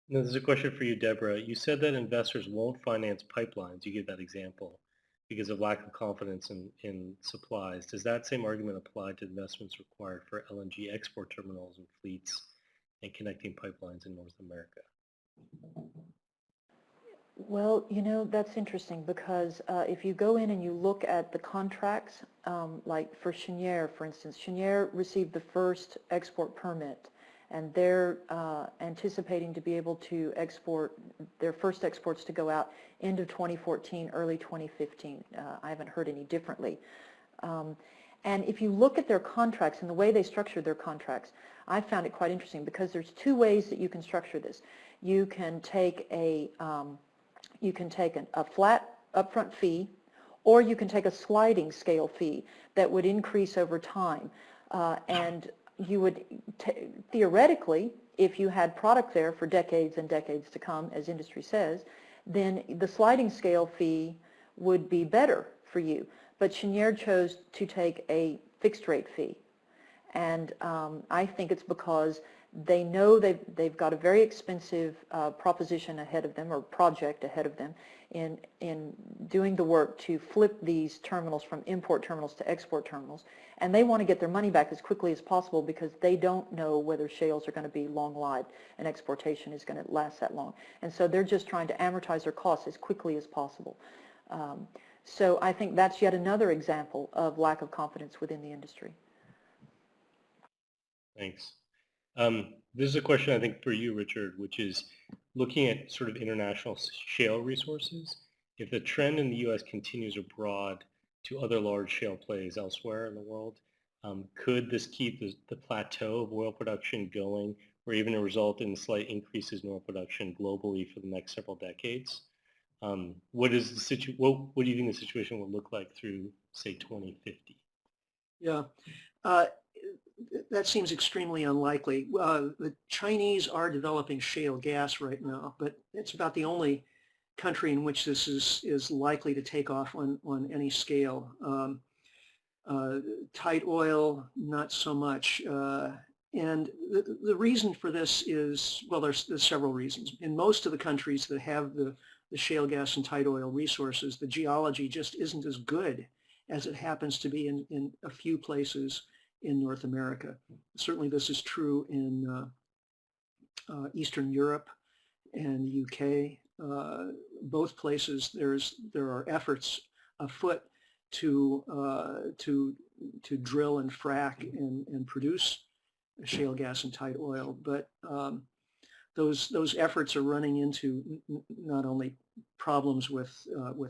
Now, this is a question for you, Deborah. You said that investors won't finance pipelines. You gave that example because of lack of confidence in supplies. Does that same argument apply to investments required for LNG export terminals and fleets and connecting pipelines in North America? Well, that's interesting because if you go in and you look at the contracts, like for Cheniere, for instance, Cheniere received the first export permit, and they're anticipating to be able to export their first exports to go out end of 2014, early 2015. I haven't heard any differently. And if you look at their contracts and the way they structure their contracts, I found it quite interesting because there's two ways that you can structure this. You can take a flat upfront fee, or you can take a sliding scale fee that would increase over time. And you would, theoretically, if you had product there for decades and decades to come, as industry says, then the sliding scale fee would be better for you. But Cheniere chose to take a fixed rate fee. And I think it's because they know they've got a very expensive proposition ahead of them, or project ahead of them, in doing the work to flip these terminals from import terminals to export terminals. And they want to get their money back as quickly as possible because they don't know whether shales are going to be long-lived and exportation is going to last that long. And so they're just trying to amortize their costs as quickly as possible. So I think that's yet another example of lack of confidence within the industry. Thanks. This is a question I think for you, Richard, which is looking at sort of international shale resources. If the trend in the U.S. continues abroad to other large shale plays elsewhere in the world, could this keep the plateau of oil production going, or even result in slight increases in oil production globally for the next several decades? What do you think the situation will look like through, say, 2050? Yeah. That seems extremely unlikely. The Chinese are developing shale gas right now, but it's about the only country in which this is likely to take off on any scale. Tight oil, not so much. And the reason for this is, well, there's several reasons. In most of the countries that have the shale gas and tight oil resources, the geology just isn't as good as it happens to be in a few places in North America. Certainly this is true in Eastern Europe and the UK. Both places there are efforts afoot to drill and frack and produce shale gas and tight oil, but those efforts are running into not only problems with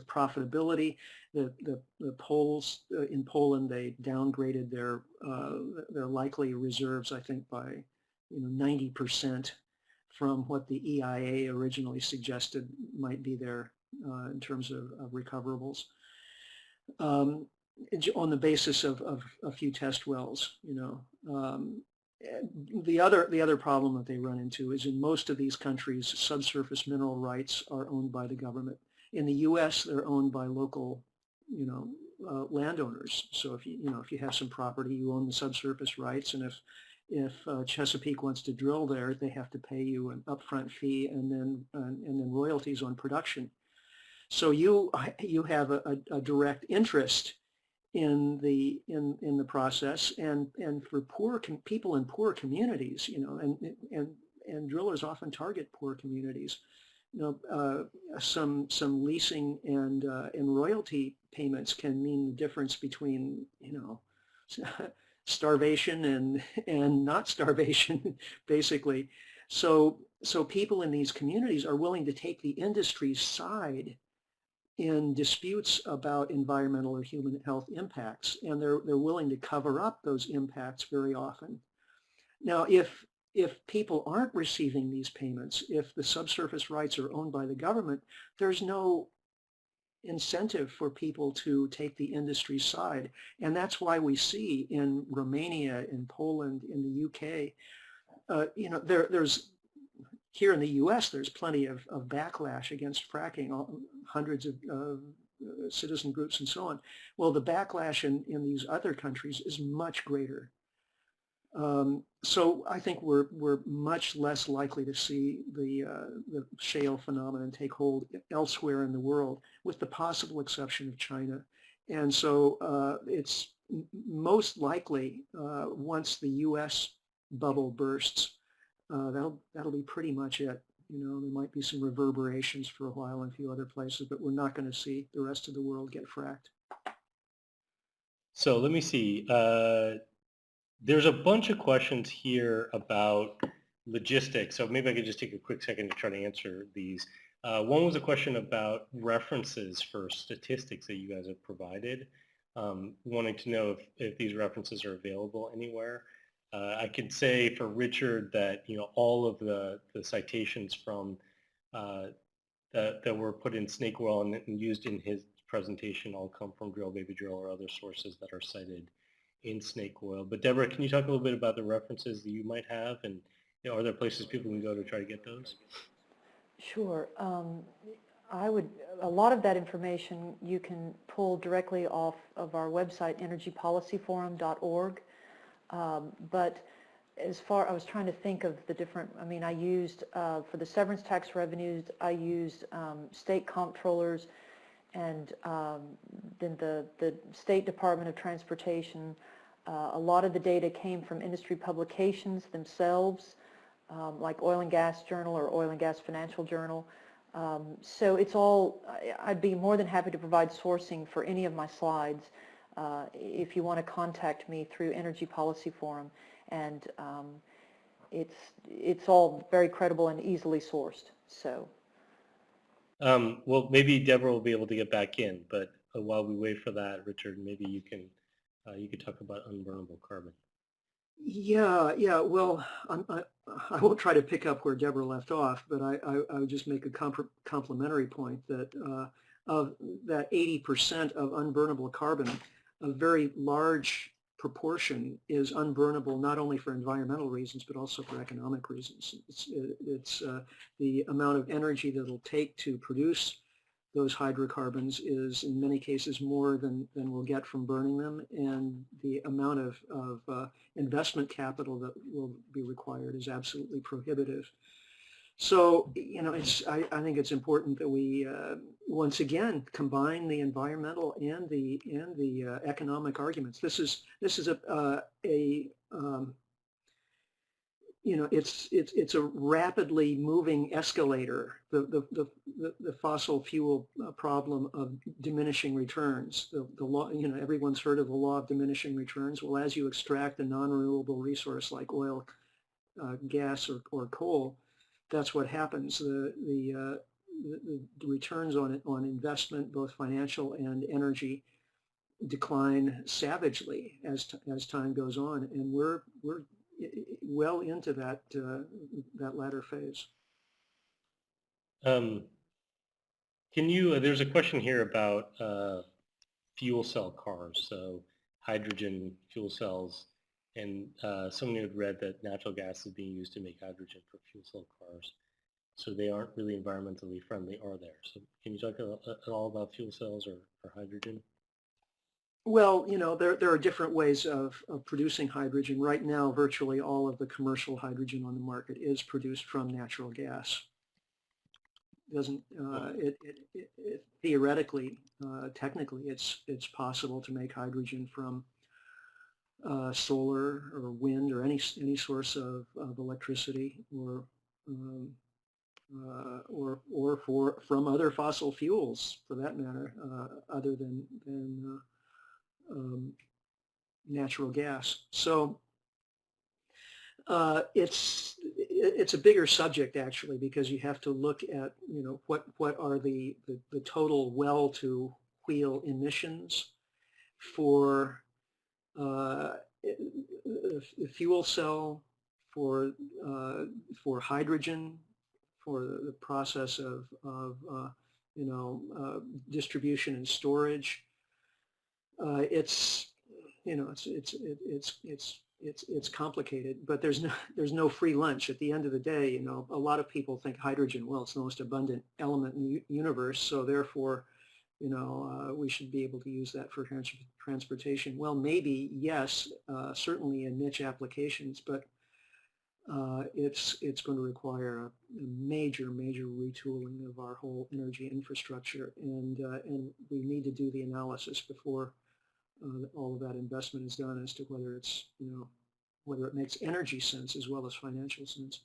profitability. The polls in Poland, they downgraded their likely reserves, I think, by 90% from what the EIA originally suggested might be there in terms of recoverables, on the basis of a few test wells. The other problem that they run into is in most of these countries, subsurface mineral rights are owned by the government. In the U.S., they're owned by local, landowners. So if you have some property, you own the subsurface rights, and if Chesapeake wants to drill there, they have to pay you an upfront fee and then royalties on production. So you have a direct interest in the process, and for people in poor communities, and drillers often target poor communities. Some leasing and royalty payments can mean the difference between starvation and not starvation, basically. So people in these communities are willing to take the industry's side in disputes about environmental or human health impacts, and they're willing to cover up those impacts very often. Now, if people aren't receiving these payments, if the subsurface rights are owned by the government, there's no incentive for people to take the industry's side, and that's why we see in Romania, in Poland, in the UK, there's here in the U.S., there's plenty of backlash against fracking, hundreds of citizen groups and so on. Well, the backlash in these other countries is much greater. So I think we're much less likely to see the shale phenomenon take hold elsewhere in the world, with the possible exception of China. And so it's most likely once the U.S. bubble bursts, that'll be pretty much it. You know, there might be some reverberations for a while in a few other places, but we're not going to see the rest of the world get fracked. So let me see. There's a bunch of questions here about logistics, so maybe I could just take a quick second to try to answer these. One was a question about references for statistics that you guys have provided, wanting to know if these references are available anywhere. I could say for Richard that all of the citations from that were put in snake oil and used in his presentation all come from Drill Baby Drill or other sources that are cited in snake oil. But Deborah, can you talk a little bit about the references that you might have, and are there places people can go to try to get those? Sure. A lot of that information you can pull directly off of our website, energypolicyforum.org. But I was trying to think of the different, I used, for the severance tax revenues, I used state comptrollers and then the State Department of Transportation. A lot of the data came from industry publications themselves, like Oil and Gas Journal or Oil and Gas Financial Journal. So it's all, I'd be more than happy to provide sourcing for any of my slides if you want to contact me through Energy Policy Forum. And it's all very credible and easily sourced. So. Well, maybe Deborah will be able to get back in, but while we wait for that, Richard, maybe you could talk about unburnable carbon. Yeah. Well, I won't try to pick up where Deborah left off, but I would just make a complementary point that of that 80% of unburnable carbon, a very large proportion is unburnable not only for environmental reasons but also for economic reasons. It's the amount of energy that it'll take to produce those hydrocarbons is in many cases more than we'll get from burning them, and the amount of investment capital that will be required is absolutely prohibitive. So, I think it's important that we once again combine the environmental and the economic arguments. This is it's a rapidly moving escalator, the fossil fuel problem of diminishing returns. The law, everyone's heard of the law of diminishing returns. Well, as you extract a non-renewable resource like oil, gas, or coal, that's what happens. The returns on investment, both financial and energy, decline savagely as time goes on, and we're well into that latter phase. There's a question here about fuel cell cars, so hydrogen fuel cells, and someone had read that natural gas is being used to make hydrogen for fuel cell cars. So they aren't really environmentally friendly, are there? So can you talk at all about fuel cells or hydrogen? Well, there are different ways of producing hydrogen. Right now, virtually all of the commercial hydrogen on the market is produced from natural gas. Theoretically, technically, it's possible to make hydrogen from solar or wind or any source of electricity, or from other fossil fuels, for that matter, other than natural gas. So it's a bigger subject, actually, because you have to look at what are the total well to wheel emissions for a fuel cell, for hydrogen, for the process of distribution and storage. It's complicated, but there's no free lunch. At the end of the day, a lot of people think hydrogen, well, it's the most abundant element in the universe, so therefore we should be able to use that for transportation. Well, maybe, yes, certainly in niche applications, but it's going to require a major retooling of our whole energy infrastructure, and we need to do the analysis before all of that investment is done as to whether it's whether it makes energy sense as well as financial sense.